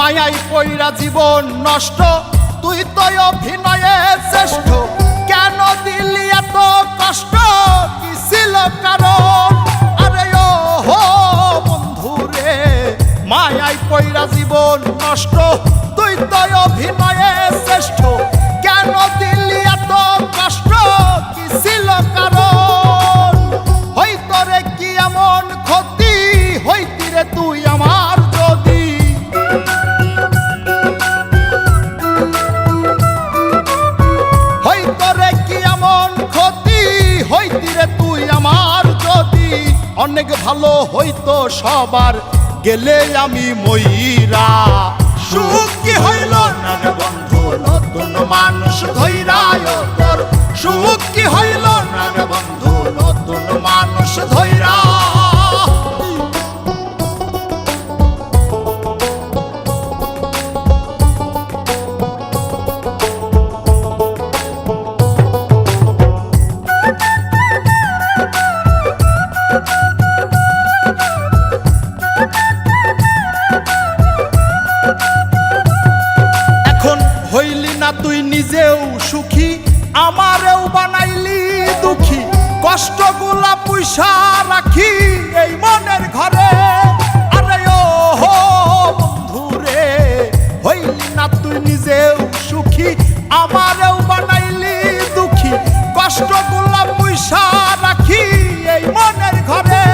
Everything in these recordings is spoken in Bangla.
মায়াই পইরা জীবন নষ্ট, তুই তো অভিনয়ে শ্রেষ্ঠ। কেন দিলি এত কষ্ট, কি ছিল কারণ? আরে ও হো বন্ধু রে, মায়াই পইরা জীবন নষ্ট, তুই তো অভিনয়ে শ্রেষ্ঠ। কেন দিলি এত কষ্ট, কি ছিল কারণ? হইতো রে কি এমন ক্ষতি, হইতি রে তুই আমার যদি। হইতো রে কি এমন ক্ষতি, হইতি রে তুই আমার যদি। অনেক ভালো হইতো সবার, গেলে আমি ময়রা। সুখ কি হইল না রে বন্ধু, নতুন মানুষ ধৈরায় তোর। সুখ কি হইল না রে বন্ধু, নতুন মানুষ ধৈরা। হইলি না তুই নিজেও সুখী, আমারেও বানাইলি দুঃখী। কষ্টগুলা পুইসা রাখি এই মনের ঘরে। আরে ও হো বন্ধু রে, হইলি না তুই নিজেও সুখী, আমারেও বানাইলি দুঃখী। কষ্টগুলা পুইসা রাখি এই মনের ঘরে।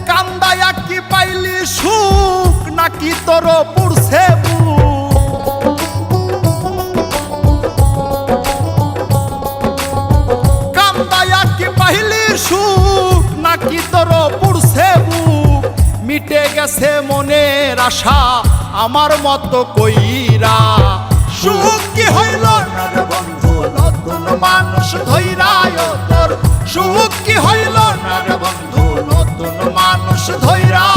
কান্দায়া কি পাইলি সুখ, নাকি তোর পুরছে সুখ, নাকি তোর পুরছে বুক? মিটে গেছে মনের আশা আমার মতো কইরা। সুখ কি হইল না রে বন্ধু, নতুন মানুষ ধৈরায় তোর। সুখ কি হইল না রে বন্ধু, নতুন মানুষ ধৈরা।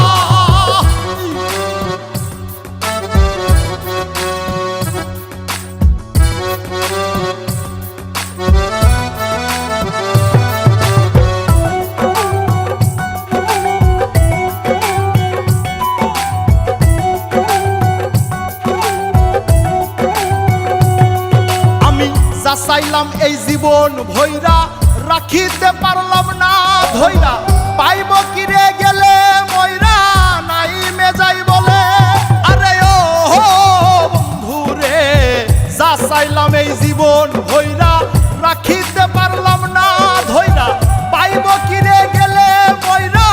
চাইলাম এই জীবন ভৈরা, রাখিতে পারলাম না ধৈরা। পাইব কিরে গেলে ময়রা, নাই মেজাই বলে। আরে ও হো বন্ধু রে, যা চাইলাম এই জীবন ভৈরা, রাখিতে পারলাম না ধৈরা। পাইব কিরে গেলে ময়রা,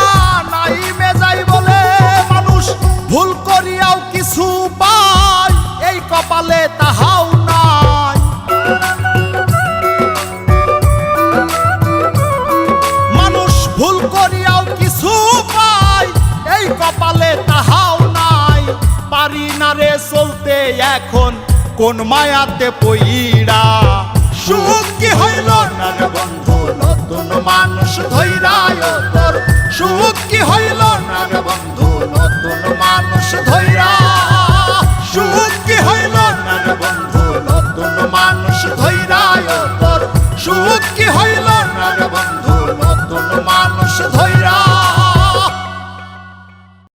নাই মেজাই বলে। মানুষ ভুল করিয়াও কিছু পায়, এই কপালে তাহাও নাই। ভুল করিয়াও কিছু পাই, এই কপালে তাহাও নাই। পারি না রে চলতে এখন কোন মায়াতে পইরা। সুখ কি হইল না রে বন্ধু, নতুন মানুষ ধৈরায় তোর। সুখ কি হইল না রে বন্ধু, নতুন মানুষ ধৈরা। সুখ কি হইল না রে বন্ধু, নতুন মানুষ ধৈরায় তোর। সুখ কি হইল না রে বন্ধু, নতুন মানুষ ধৈরা।